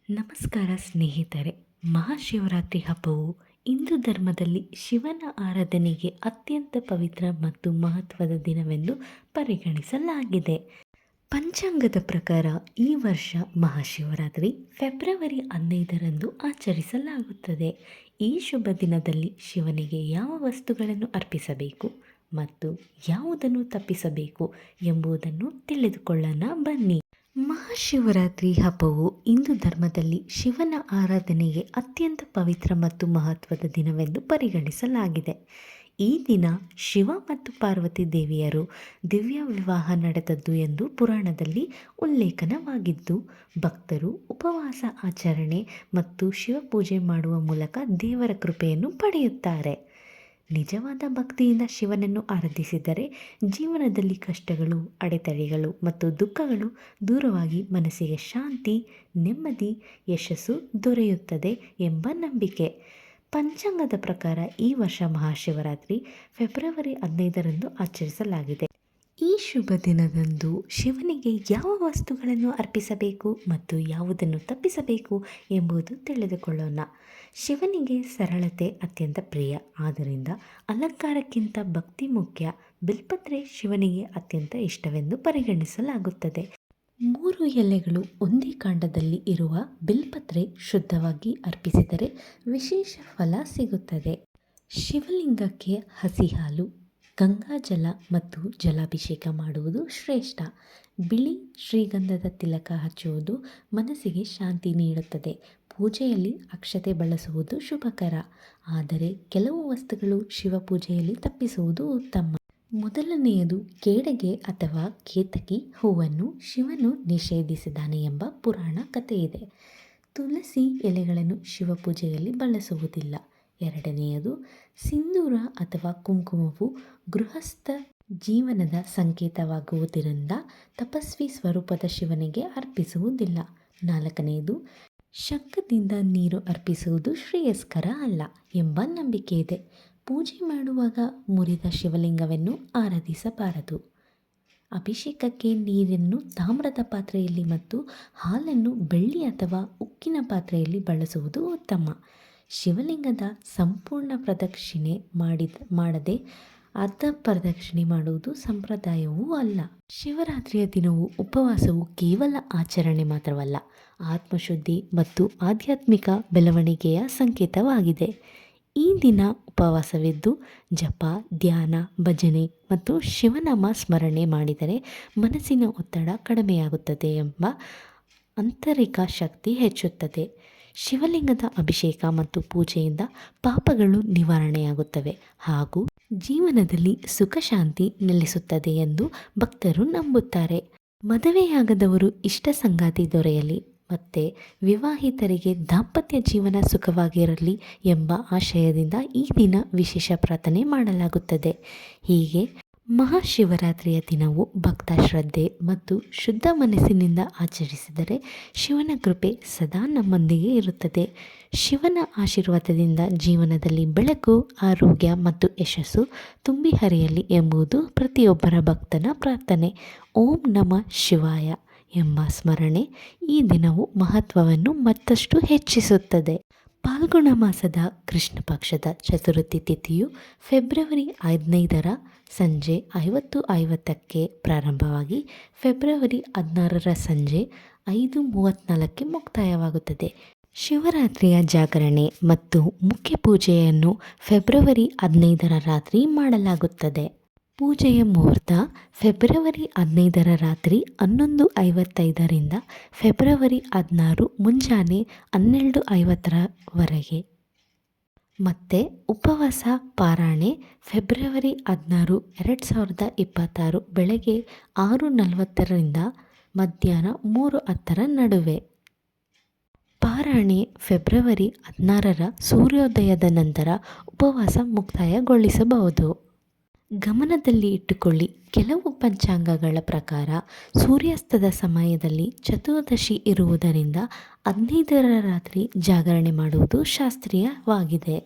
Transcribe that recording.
ನಮಸ್ಕಾರ ಸ್ನೇಹಿತರೆ. ಮಹಾಶಿವರಾತ್ರಿ ಹಬ್ಬವು ಹಿಂದೂ ಧರ್ಮದಲ್ಲಿ ಶಿವನ ಆರಾಧನೆಗೆ ಅತ್ಯಂತ ಪವಿತ್ರ ಮತ್ತು ಮಹತ್ವದ ದಿನವೆಂದು ಪರಿಗಣಿಸಲಾಗಿದೆ. ಪಂಚಾಂಗದ ಪ್ರಕಾರ ಈ ವರ್ಷ ಮಹಾಶಿವರಾತ್ರಿ ಫೆಬ್ರವರಿ 15ರಂದು ಆಚರಿಸಲಾಗುತ್ತದೆ. ಈ ಶುಭ ದಿನದಲ್ಲಿ ಶಿವನಿಗೆ ಯಾವ ವಸ್ತುಗಳನ್ನು ಅರ್ಪಿಸಬೇಕು ಮತ್ತು ಯಾವುದನ್ನು ತಪ್ಪಿಸಬೇಕು ಎಂಬುದನ್ನು ತಿಳಿದುಕೊಳ್ಳೋಣ ಬನ್ನಿ. ಮಹಾಶಿವರಾತ್ರಿ ಹಬ್ಬವು ಹಿಂದೂ ಧರ್ಮದಲ್ಲಿ ಶಿವನ ಆರಾಧನೆಗೆ ಅತ್ಯಂತ ಪವಿತ್ರ ಮತ್ತು ಮಹತ್ವದ ದಿನವೆಂದು ಪರಿಗಣಿಸಲಾಗಿದೆ. ಈ ದಿನ ಶಿವ ಮತ್ತು ಪಾರ್ವತಿ ದೇವಿಯರು ದಿವ್ಯ ವಿವಾಹ ನಡೆದದ್ದು ಎಂದು ಪುರಾಣದಲ್ಲಿ ಉಲ್ಲೇಖನವಾಗಿದ್ದು, ಭಕ್ತರು ಉಪವಾಸ ಆಚರಣೆ ಮತ್ತು ಶಿವಪೂಜೆ ಮಾಡುವ ಮೂಲಕ ದೇವರ ಕೃಪೆಯನ್ನು ಪಡೆಯುತ್ತಾರೆ. ನಿಜವಾದ ಭಕ್ತಿಯಿಂದ ಶಿವನನ್ನು ಆರಾಧಿಸಿದರೆ ಜೀವನದಲ್ಲಿ ಕಷ್ಟಗಳು, ಅಡೆತಡೆಗಳು ಮತ್ತು ದುಃಖಗಳು ದೂರವಾಗಿ ಮನಸ್ಸಿಗೆ ಶಾಂತಿ, ನೆಮ್ಮದಿ, ಯಶಸ್ಸು ದೊರೆಯುತ್ತದೆ ಎಂಬ ನಂಬಿಕೆ. ಪಂಚಾಂಗದ ಪ್ರಕಾರ ಈ ವರ್ಷ ಮಹಾಶಿವರಾತ್ರಿ ಫೆಬ್ರವರಿ 15ರಂದು ಆಚರಿಸಲಾಗಿದೆ. ಈ ಶುಭ ದಿನದಂದು ಶಿವನಿಗೆ ಯಾವ ವಸ್ತುಗಳನ್ನು ಅರ್ಪಿಸಬೇಕು ಮತ್ತು ಯಾವುದನ್ನು ತಪ್ಪಿಸಬೇಕು ಎಂಬುದು ತಿಳಿದುಕೊಳ್ಳೋಣ. ಶಿವನಿಗೆ ಸರಳತೆ ಅತ್ಯಂತ ಪ್ರಿಯ, ಆದ್ದರಿಂದ ಅಲಂಕಾರಕ್ಕಿಂತ ಭಕ್ತಿ ಮುಖ್ಯ. ಬಿಲ್ಪತ್ರೆ ಶಿವನಿಗೆ ಅತ್ಯಂತ ಇಷ್ಟವೆಂದು ಪರಿಗಣಿಸಲಾಗುತ್ತದೆ. 3 ಎಲೆಗಳು ಒಂದೇ ಕಾಂಡದಲ್ಲಿ ಇರುವ ಬಿಲ್ಪತ್ರೆ ಶುದ್ಧವಾಗಿ ಅರ್ಪಿಸಿದರೆ ವಿಶೇಷ ಫಲ ಸಿಗುತ್ತದೆ. ಶಿವಲಿಂಗಕ್ಕೆ ಹಸಿ ಹಾಲು, ಗಂಗಾಜಲ ಮತ್ತು ಜಲಾಭಿಷೇಕ ಮಾಡುವುದು ಶ್ರೇಷ್ಠ. ಬಿಳಿ ಶ್ರೀಗಂಧದ ತಿಲಕ ಹಚ್ಚುವುದು ಮನಸ್ಸಿಗೆ ಶಾಂತಿ ನೀಡುತ್ತದೆ. ಪೂಜೆಯಲ್ಲಿ ಅಕ್ಷತೆ ಬಳಸುವುದು ಶುಭಕರ, ಆದರೆ ಕೆಲವು ವಸ್ತುಗಳು ಶಿವಪೂಜೆಯಲ್ಲಿ ತಪ್ಪಿಸುವುದು ಉತ್ತಮ. ಮೊದಲನೆಯದು, ಕೇಡಗೆ ಅಥವಾ ಕೇತಕಿ ಹೂವನ್ನು ಶಿವನು ನಿಷೇಧಿಸಿದ್ದಾನೆ ಎಂಬ ಪುರಾಣ ಕಥೆಯಿದೆ. ತುಳಸಿ ಎಲೆಗಳನ್ನು ಶಿವಪೂಜೆಯಲ್ಲಿ ಬಳಸುವುದಿಲ್ಲ. ಎರಡನೆಯದು, ಸಿಂಧೂರ ಅಥವಾ ಕುಂಕುಮವು ಗೃಹಸ್ಥ ಜೀವನದ ಸಂಕೇತವಾಗುವುದರಿಂದ ತಪಸ್ವಿ ಸ್ವರೂಪದ ಶಿವನಿಗೆ ಅರ್ಪಿಸುವುದಿಲ್ಲ. ನಾಲ್ಕನೆಯದು, ಶಂಖದಿಂದ ನೀರು ಅರ್ಪಿಸುವುದು ಶ್ರೇಯಸ್ಕರ ಅಲ್ಲ ಎಂಬ ನಂಬಿಕೆ ಇದೆ. ಪೂಜೆ ಮಾಡುವಾಗ ಮುರಿದ ಶಿವಲಿಂಗವನ್ನು ಆರಾಧಿಸಬಾರದು. ಅಭಿಷೇಕಕ್ಕೆ ನೀರನ್ನು ತಾಮ್ರದ ಪಾತ್ರೆಯಲ್ಲಿ ಮತ್ತು ಹಾಲನ್ನು ಬೆಳ್ಳಿ ಅಥವಾ ಉಕ್ಕಿನ ಪಾತ್ರೆಯಲ್ಲಿ ಬಳಸುವುದು ಉತ್ತಮ. ಶಿವಲಿಂಗದ ಸಂಪೂರ್ಣ ಪ್ರದಕ್ಷಿಣೆ ಮಾಡದೆ ಅರ್ಧ ಪ್ರದಕ್ಷಿಣೆ ಮಾಡುವುದು ಸಂಪ್ರದಾಯವೂ ಅಲ್ಲ. ಶಿವರಾತ್ರಿಯ ದಿನವು ಉಪವಾಸವು ಕೇವಲ ಆಚರಣೆ ಮಾತ್ರವಲ್ಲ, ಆತ್ಮಶುದ್ಧಿ ಮತ್ತು ಆಧ್ಯಾತ್ಮಿಕ ಬೆಳವಣಿಗೆಯ ಸಂಕೇತವಾಗಿದೆ. ಈ ದಿನ ಉಪವಾಸವಿದ್ದು ಜಪ, ಧ್ಯಾನ, ಭಜನೆ ಮತ್ತು ಶಿವನಾಮ ಸ್ಮರಣೆ ಮಾಡಿದರೆ ಮನಸ್ಸಿನ ಒತ್ತಡ ಕಡಿಮೆಯಾಗುತ್ತದೆ ಎಂಬ ಆಂತರಿಕ ಶಕ್ತಿ ಹೆಚ್ಚುತ್ತದೆ. ಶಿವಲಿಂಗದ ಅಭಿಷೇಕ ಮತ್ತು ಪೂಜೆಯಿಂದ ಪಾಪಗಳು ನಿವಾರಣೆಯಾಗುತ್ತವೆ ಹಾಗೂ ಜೀವನದಲ್ಲಿ ಸುಖ ಶಾಂತಿ ನೆಲೆಸುತ್ತದೆ ಎಂದು ಭಕ್ತರು ನಂಬುತ್ತಾರೆ. ಮದುವೆಯಾಗದವರು ಇಷ್ಟ ಸಂಗಾತಿ ದೊರೆಯಲಿ ಮತ್ತು ವಿವಾಹಿತರಿಗೆ ದಾಂಪತ್ಯ ಜೀವನ ಸುಖವಾಗಿರಲಿ ಎಂಬ ಆಶಯದಿಂದ ಈ ದಿನ ವಿಶೇಷ ಪ್ರಾರ್ಥನೆ ಮಾಡಲಾಗುತ್ತದೆ. ಹೀಗೆ ಮಹಾಶಿವರಾತ್ರಿಯ ದಿನವು ಭಕ್ತ ಶ್ರದ್ಧೆ ಮತ್ತು ಶುದ್ಧ ಮನಸ್ಸಿನಿಂದ ಆಚರಿಸಿದರೆ ಶಿವನ ಕೃಪೆ ಸದಾ ನಮ್ಮೊಂದಿಗೆ ಇರುತ್ತದೆ. ಶಿವನ ಆಶೀರ್ವಾದದಿಂದ ಜೀವನದಲ್ಲಿ ಬೆಳಕು, ಆರೋಗ್ಯ ಮತ್ತು ಯಶಸ್ಸು ತುಂಬಿ ಹರಿಯಲಿ ಎಂಬುದು ಪ್ರತಿಯೊಬ್ಬರ ಭಕ್ತನ ಪ್ರಾರ್ಥನೆ. ಓಂ ನಮಃ ಶಿವಾಯ ಎಂಬ ಸ್ಮರಣೆ ಈ ದಿನವು ಮಹತ್ವವನ್ನು ಮತ್ತಷ್ಟು ಹೆಚ್ಚಿಸುತ್ತದೆ. ಫಾಲ್ಗುಣ ಮಾಸದ ಕೃಷ್ಣ ಪಕ್ಷದ ಚತುರ್ಥಿ ತಿಥಿಯು ಫೆಬ್ರವರಿ 15ರ ಸಂಜೆ 5:50ಕ್ಕೆ ಪ್ರಾರಂಭವಾಗಿ ಫೆಬ್ರವರಿ 16ರ ಸಂಜೆ 5:34ಕ್ಕೆ ಮುಕ್ತಾಯವಾಗುತ್ತದೆ. ಶಿವರಾತ್ರಿಯ ಜಾಗರಣೆ ಮತ್ತು ಮುಖ್ಯ ಪೂಜೆಯನ್ನು ಫೆಬ್ರವರಿ 15ರ ರಾತ್ರಿ ಮಾಡಲಾಗುತ್ತದೆ. ಪೂಜೆಯ ಮುಹೂರ್ತ ಫೆಬ್ರವರಿ 15ರ ರಾತ್ರಿ 11:55ರಿಂದ ಫೆಬ್ರವರಿ 16 ಮುಂಜಾನೆ 12:50ರವರೆಗೆ. ಮತ್ತು ಉಪವಾಸ ಪಾರಾಯಣೆ ಫೆಬ್ರವರಿ 16, 2026 ಬೆಳಗ್ಗೆ 6:40ರಿಂದ ಮಧ್ಯಾಹ್ನ 3:10ರ ನಡುವೆ. ಪಾರಾಯಣೆ ಫೆಬ್ರವರಿ 16ರ ಸೂರ್ಯೋದಯದ ನಂತರ ಉಪವಾಸ ಮುಕ್ತಾಯಗೊಳಿಸಬಹುದು. ಗಮನದಲ್ಲಿ ಇಟ್ಟುಕೊಳ್ಳಿ, ಕೆಲವು ಪಂಚಾಂಗಗಳ ಪ್ರಕಾರ ಸೂರ್ಯಾಸ್ತದ ಸಮಯದಲ್ಲಿ ಚತುರ್ದಶಿ ಇರುವುದರಿಂದ 15ರ ರಾತ್ರಿ ಜಾಗರಣೆ ಮಾಡುವುದು ಶಾಸ್ತ್ರೀಯವಾಗಿದೆ.